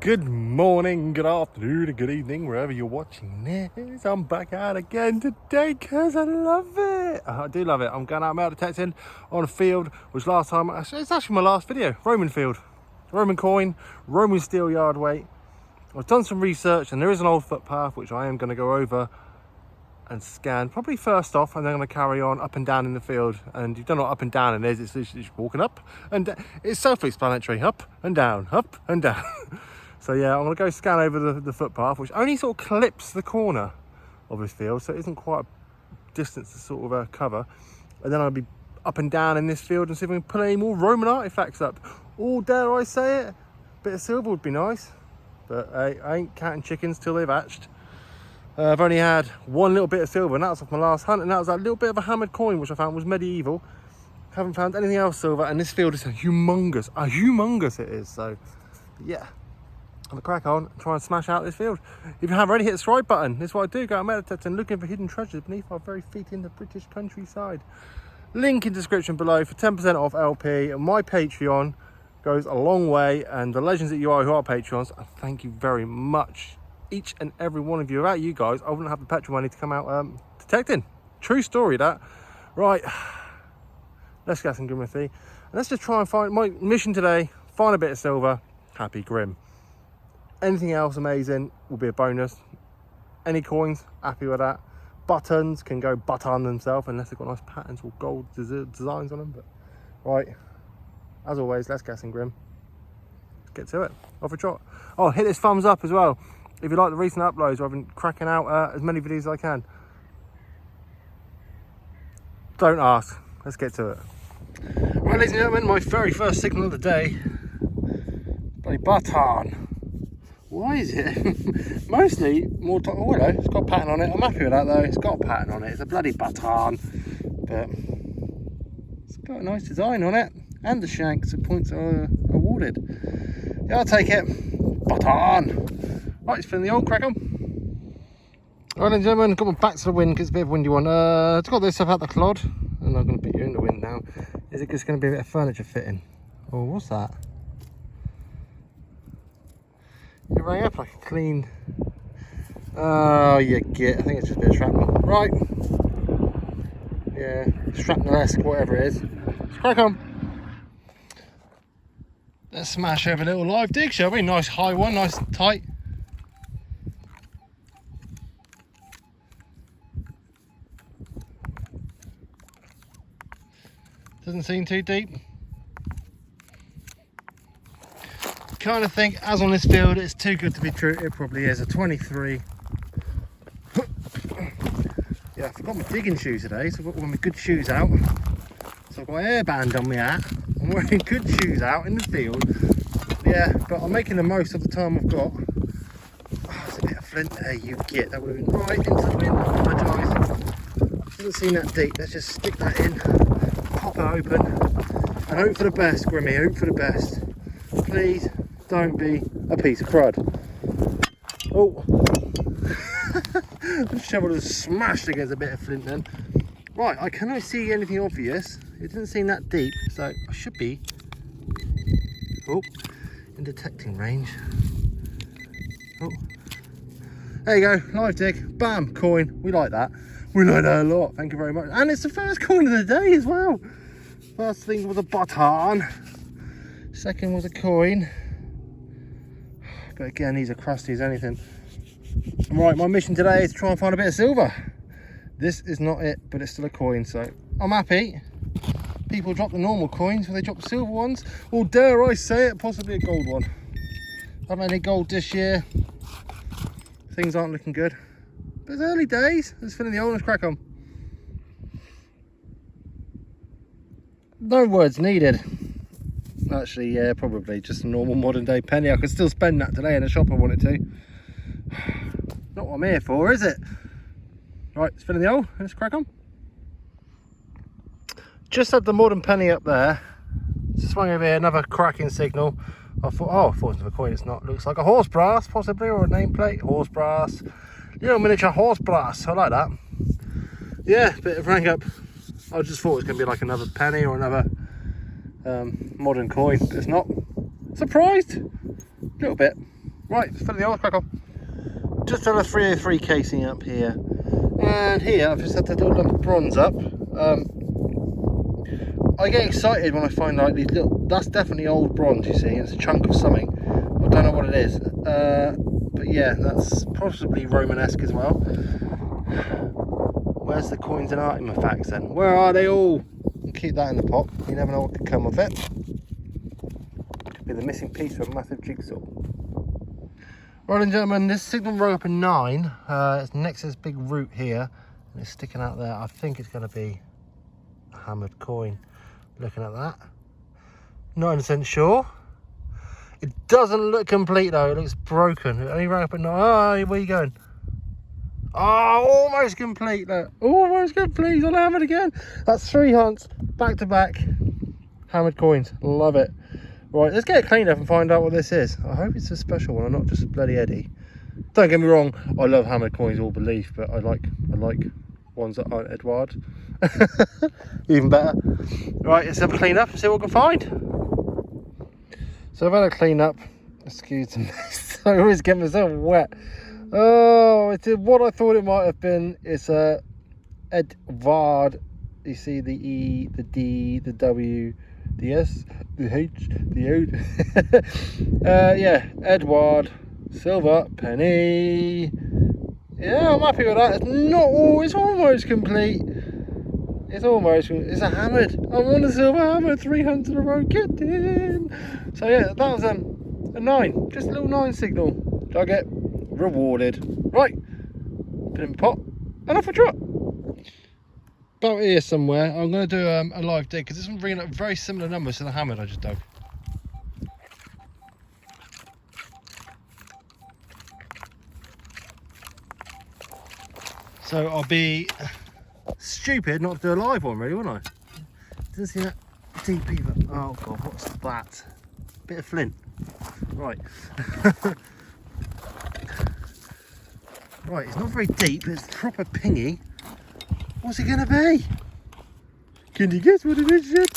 Good morning, good afternoon, and good evening, wherever you're watching this. I'm back out again today because I love it. I do love it. I'm going out metal detecting on a field, which last time, it's actually my last video. Roman field, Roman coin, Roman steel yard weight. I've done some research and there is an old footpath which I am going to go over and scan, probably first off, and then I'm going to carry on up and down in the field. And you don't know what up and down is, it's literally just walking up and down. It's self-explanatory, up and down, up and down. So yeah, I'm going to go scan over the footpath, which only sort of clips the corner of this field, so it isn't quite a distance to sort of cover. And then I'll be up and down in this field and see if we can pull any more Roman artifacts up. Or dare I say it, a bit of silver would be nice. But I ain't counting chickens till they've hatched. I've only had one little bit of silver, and that was off my last hunt, and that was that little bit of a hammered coin, which I found was medieval. Haven't found anything else silver, and this field is humongous it is. So yeah, I'm gonna crack on and try and smash out this field. If you haven't already, hit the subscribe button. This is what I do, go out meditating, looking for hidden treasures beneath our very feet in the British countryside. Link in description below for 10% off LP, and my Patreon goes a long way, and the legends that you are who are Patreons, I thank you very much. Each and every one of you. Without you guys, I wouldn't have the petrol money to come out detecting. True story, that. Right, let's get some Grimothy. And let's just try and find, my mission today, find a bit of silver, happy Grim. Anything else amazing will be a bonus. Any coins, happy with that. Buttons can go button themselves unless they've got nice patterns or gold designs on them. But right, as always, let's get some Grim. Let's get to it. Off a trot. Oh, hit this thumbs up as well if you like the recent uploads, where I've been cracking out as many videos as I can. Don't ask. Let's get to it. Right, ladies and gentlemen, my very first signal of the day. Bloody button. Why is it? Mostly more. Oh, hello. It's got a pattern on it. I'm happy with that though. It's got a pattern on it. It's a bloody button, but it's got a nice design on it, and the shanks and points are awarded. Yeah, I'll take it. Button. Right, it's filling the old crack on. Right, ladies and gentlemen, got my back to the wind because it's a bit of a windy one. It's got this stuff out the clod, and I'm going to put you in the wind now. Is it just going to be a bit of furniture fitting? Oh, what's that? You rang up like a clean. Oh, you get. I think it's just a bit of shrapnel. Right. Yeah, shrapnel-esque, whatever it is. Let's crack on. Let's smash over a little live dig, shall we? Nice high one, nice and tight. Doesn't seem too deep. Kind of think, as on this field, it's too good to be true. It probably is. A 23. Yeah, I forgot my digging shoes today, so I've got all my good shoes out. So I've got a hairband on my hat. I'm wearing good shoes out in the field. Yeah, but I'm making the most of the time I've got. Oh, it's a bit of flint there, you get. That would have been right into the wind. I apologise. Doesn't seem that deep. Let's just stick that in, pop it open, and hope for the best, Grimmy. Hope for the best. Please don't be a piece of crud. Oh, the shovel has smashed against a bit of flint then. Right, I cannot see anything obvious. It doesn't seem that deep, so I should be in detecting range. Oh, there you go, live dig, bam, coin. We like that. We like that a lot. Thank you very much. And it's the first coin of the day as well. First thing was a button. Second was a coin. But again, these are crusty as anything. Right, my mission today is to try and find a bit of silver. This is not it, but it's still a coin, so I'm happy. People drop the normal coins, but they drop the silver ones. Or dare I say it, possibly a gold one. I haven't had any gold this year. Things aren't looking good. But it's early days. Let's fill in the old, let's crack on. No words needed. Actually, yeah, probably just a normal modern day penny. I could still spend that today in a shop I wanted to. Not what I'm here for, is it? Right, let's fill in the hole, let's crack on. Just had the modern penny up there. Swung over here, another cracking signal. I thought, oh, I thought it was a coin. It's not. Looks like a horse brass, possibly, or a nameplate. Horse brass. Little miniature horse brass. I like that. Yeah, bit of rang up. I just thought it was going to be like another penny or another modern coin, but it's not. Surprised? A little bit. Right, let's fill the oil, crack on. Just done a 303 casing up here. And here, I've just had to do a little bronze up. I get excited when I find like these little, that's definitely old bronze, you see, it's a chunk of something. I don't know what it is. But yeah, that's possibly Romanesque as well. Where's the coins and artifacts then? Where are they all? I'll keep that in the pot. You never know what could come of it. Could be the missing piece of a massive jigsaw. Right, and gentlemen, this signal row up in 9. It's next to this big root here, and it's sticking out there. I think it's going to be a hammered coin. Looking at that, 9% sure. It doesn't look complete though. It looks broken. It only ran up at 9. Oh, where are you going? Oh, almost complete. Look, almost complete. I'll hammer it again. That's 3 hunts back to back. Hammered coins. Love it. Right, let's get it cleaned up and find out what this is. I hope it's a special one and not just a bloody Eddie. Don't get me wrong, I love hammered coins, all belief, but I like ones that aren't Edward. Even better. Right, let's have a clean up and see what we can find. So I've had a clean up. Excuse me. I always get myself wet. Oh, it's what I thought it might have been. It's a Edward. You see the E, the D, the W, the S, the H, the O. Yeah, Edward, silver, penny. Yeah, I'm happy with that. It's not all, it's almost complete. It's a hammered. I want a silver hammer, 300 in a row, get in. So yeah, that was a 9, just a little 9 signal. Dug it, rewarded. Right, put it in the pot, and off we trot. About here somewhere, I'm going to do a live dig, because this one's bringing up very similar numbers to the hammered I just dug. So I'll be stupid not to do a live one really, wouldn't I? Doesn't seem that deep either. Oh god, what's that? Bit of flint. Right. Right, it's not very deep, it's proper pingy. What's it gonna be? Can you guess what it is yet?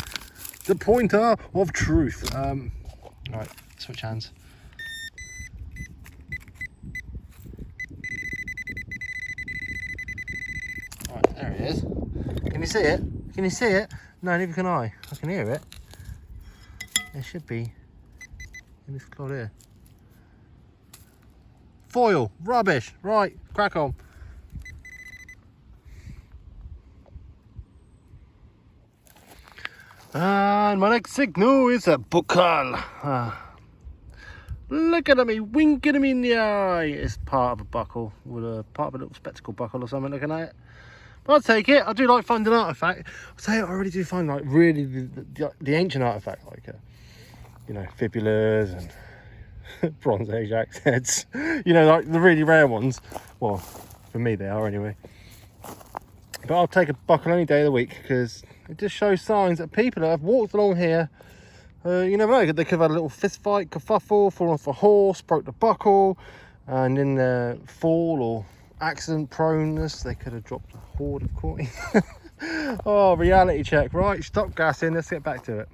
The pointer of truth. Right, switch hands. Right, there it is. Can you see it? Can you see it? No, neither can I. I can hear it. It should be in this cloud here. Foil, rubbish. Right, crack on. And my next signal is a buckle. Looking at me, winking at me in the eye. It's part of a buckle, with a part of a little spectacle buckle or something, looking at it. But I'll take it. I do like finding artifact. I'll tell you, I really do find like really the ancient artifact, like you know, fibulas and Bronze Age axe heads. You know, like the really rare ones. Well, for me they are anyway. But I'll take a buckle any day of the week, because it just shows signs that people that have walked along here, you never know, they could have had a little fist fight, kerfuffle, fallen off a horse, broke the buckle, and in their fall or accident proneness, they could have dropped a hoard of coins. Oh, reality check. Right, stop gassing, let's get back to it.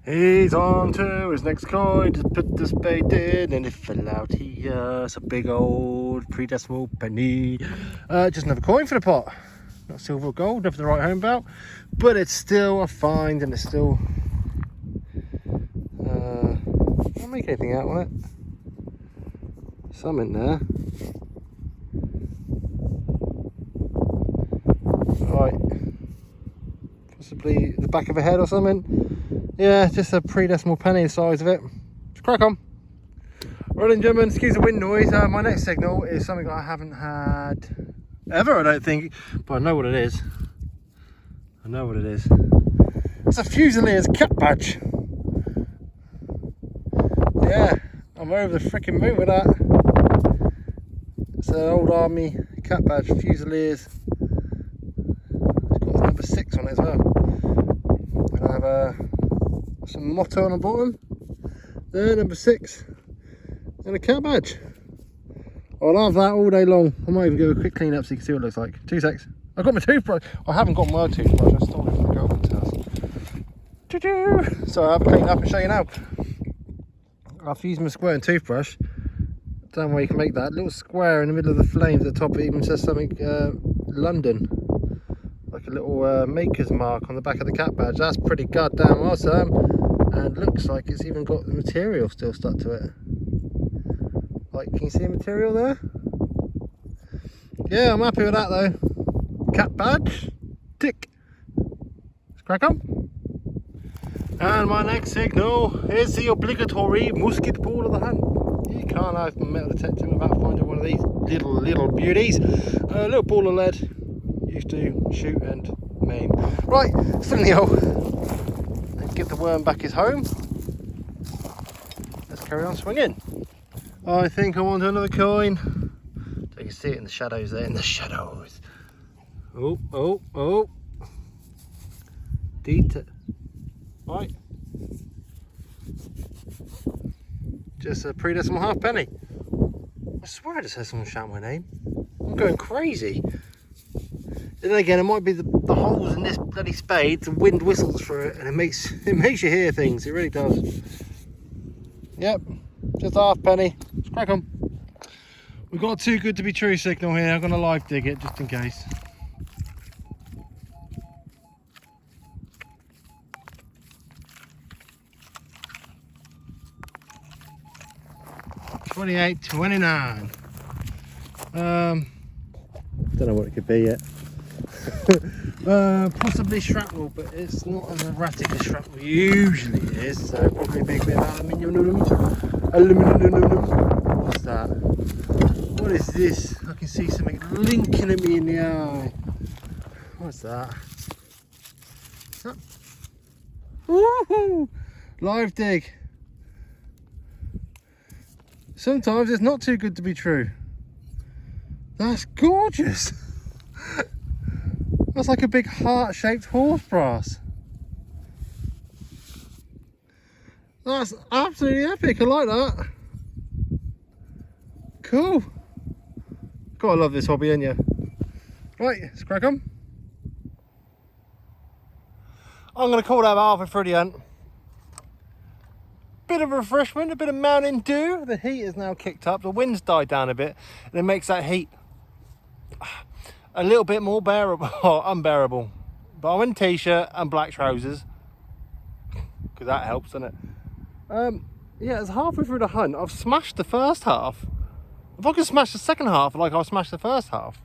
He's on to his next coin, just put the spade in, and it fell out here. It's a big old pre-decimal penny. Just another coin for the pot. Not silver or gold, never the right home about, but it's still a find, and it's still can't make anything out on it. Some in there. Right, possibly the back of a head or something. Yeah, just a pre-decimal penny the size of it. Just crack on. Right then, gentlemen, excuse the wind noise. My next signal is something I haven't had ever, I don't think, but I know what it is. I know what it is. It's a Fusilier's cap badge. Yeah, I'm over the freaking moon with that. It's an old army cap badge, Fusilier's. It's got number 6 on it as well. And I have some motto on the bottom. There, number 6. And a cap badge. I'll have that all day long. I might even give a quick clean up so you can see what it looks like. 2 secs. I've got my toothbrush. I haven't got my toothbrush. I stole it from my girlfriend's house. So I'll have a clean up and show you now. I've used my square and toothbrush Stand where you can make that little square in the middle of the flames. At the top it even says something London, like a little maker's mark on the back of the cat badge. That's pretty goddamn awesome, and looks like it's even got the material still stuck to it. Like, can you see the material there? Yeah, I'm happy with that though. Cat badge, tick. Let's crack on. And my next signal is the obligatory musket ball of the hunt. You can't have metal detecting without finding one of these little beauties. A little ball of lead used to shoot and maim. Right, fill in the hole and give the worm back his home. Let's carry on swinging. I think I want another coin. So you can see it in the shadows there, in the shadows. Oh. Right. Just a pre-decimal halfpenny. I swear I just heard someone shout my name. I'm going crazy. And then again, it might be the holes in this bloody spade. The wind whistles through it, and it makes you hear things. It really does. Yep, just a halfpenny. Let's crack on. We've got a too good to be true signal here. I'm going to live dig it just in case. $28.29. Don't know what it could be yet. Possibly shrapnel, but it's not as erratic as shrapnel usually is, so probably a big bit of aluminium. What's that? What is this? I can see something blinking at me in the eye. What's that? Woohoo! Live dig. Sometimes it's not too good to be true. That's gorgeous. That's like a big heart-shaped horse brass. That's absolutely epic. I like that. Cool. Gotta love this hobby, ain't you? Right, let's crack on. I'm going to call that halfway through the hunt. Bit of refreshment, a bit of Mountain Dew. The heat is now kicked up. The wind's died down a bit, and it makes that heat a little bit more bearable, or unbearable. But I'm in t-shirt and black trousers because that helps, doesn't it? Yeah, it's halfway through the hunt. I've smashed the first half. If I can smash the second half like I smashed the first half,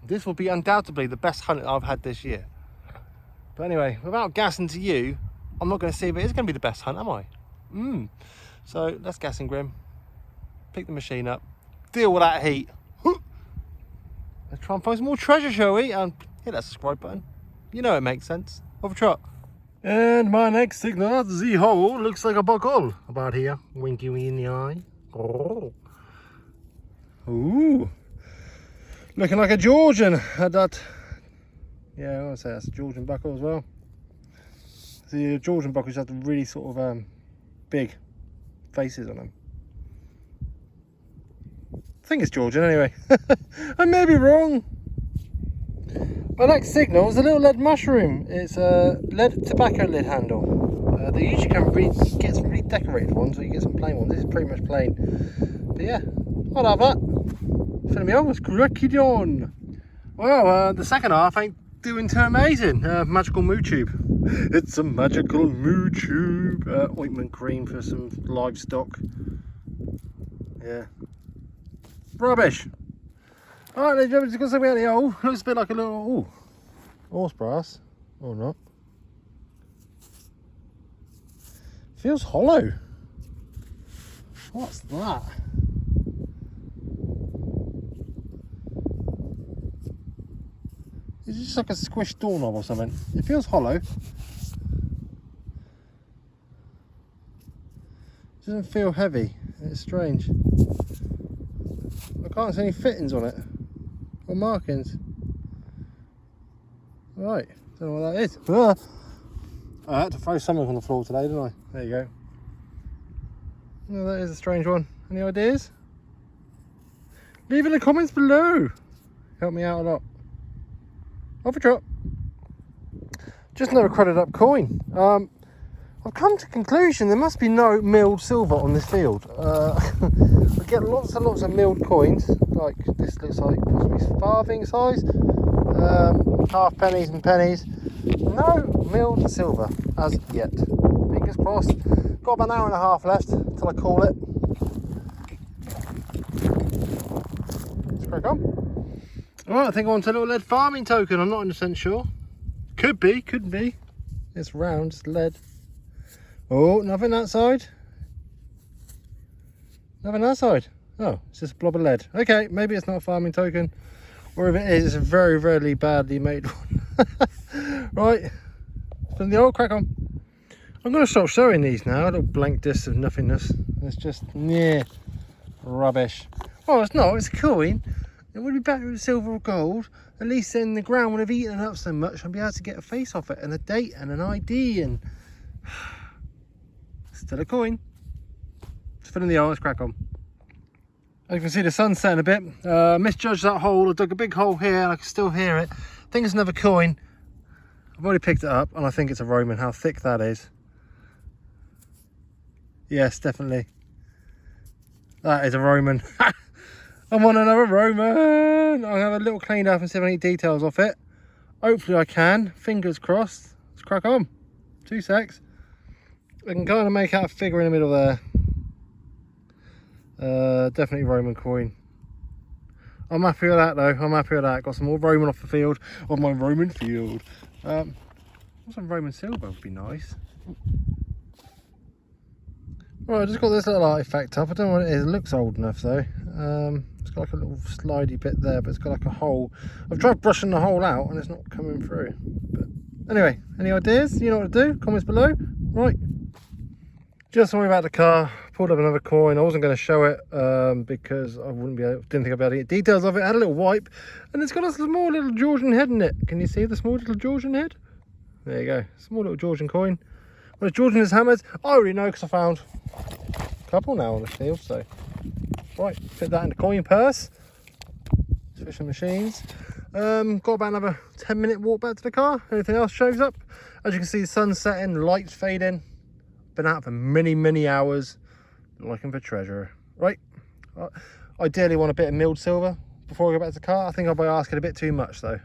this will be undoubtedly the best hunt I've had this year. But anyway, without gassing to you, I'm not going to see if it is going to be the best hunt, am I? So let's gas and grim, pick the machine up, deal with that heat. Let's try and find some more treasure, shall we? And hit that subscribe button. You know it makes sense. Off a trot. And my next signal, the hole looks like a buckle about here. Winky in the eye. Oh. Ooh. Looking like a Georgian at that. Yeah, I want to say that's a Georgian buckle as well. The Georgian buckles have the really sort of big faces on them. I think it's Georgian anyway. I may be wrong. My next signal is a little lead mushroom. It's a lead tobacco lid handle. They usually get some really decorated ones, or you get some plain ones. This is pretty much plain. But yeah, I'll have that. Filling me on, let's crack it on. Well, the second half ain't doing too amazing. Magical moo tube. It's a magical moo tube. Ointment cream for some livestock. Yeah. Rubbish. Alright, ladies and gentlemen, just got something out of the hole. Looks a bit like a little horse brass. Or not. Feels hollow. What's that? It's just like a squished doorknob or something. It feels hollow. It doesn't feel heavy. It's strange. I can't see any fittings on it. Or markings. Right, don't know what that is. I had to throw something on the floor today, didn't I? There you go. Well, that is a strange one. Any ideas? Leave in the comments below. Help me out a lot. Off a trot. Just another credit up coin. I've come to the conclusion there must be no milled silver on this field. I get lots and lots of milled coins. Like this looks like possibly farthing size, half pennies and pennies. No milled silver as yet. Fingers crossed. Got about an hour and a half left till I call it. Let's crack on. Alright, I think I want a little lead farming token. I'm not 100% sure. Could be, could be. It's round, it's lead. Oh, nothing that side. Nothing that side. Oh, it's just a blob of lead. Okay, maybe it's not a farming token. Or if it is, it's a very, very badly made one. Right. From the old crack on. I'm going to stop showing these now. A little blank disc of nothingness. It's just, yeah, rubbish. Oh, it's not. It's a coin. It would be better with silver or gold. At least then the ground would have eaten it up so much I'd be able to get a face off it and a date and an ID and still a coin. Just fill in the eyes, crack on. As you can see, the sun's setting a bit. Misjudged that hole. I dug a big hole here and I can still hear it. I think it's another coin. I've already picked it up and I think it's a Roman. How thick that is. Yes, definitely. That is a Roman. I'm on another Roman. I'll have a little clean up and see if I any details off it. Hopefully I can. Fingers crossed. Let's crack on. 2 secs. I can kind of make out a figure in the middle there. Definitely Roman coin. I'm happy with that though. I'm happy with that. Got some more Roman off the field. On my Roman field. Some Roman silver would be nice. Right, I just got this little artifact up. I don't know what it is. It looks old enough though. It's got like a little slidey bit there, but it's got like a hole. I've tried brushing the hole out and it's not coming through. But anyway, any ideas? You know what to do? Comments below. Right. Just worry about the car. Pulled up another coin. I wasn't going to show it because I didn't think I'd be able to get details of it. I had a little wipe and it's got a small little Georgian head in it. Can you see the small little Georgian head? There you go. Small little Georgian coin. Well, Georgian is hammered. I already know because I found a couple now on the field. So, right, fit that in the coin purse. Fishing machines. Got about another 10-minute walk back to the car. Anything else shows up? As you can see, the sun's setting, lights fading. Been out for many hours looking for treasure. Right, ideally want a bit of milled silver before I go back to the car. I think I'll be asking a bit too much though.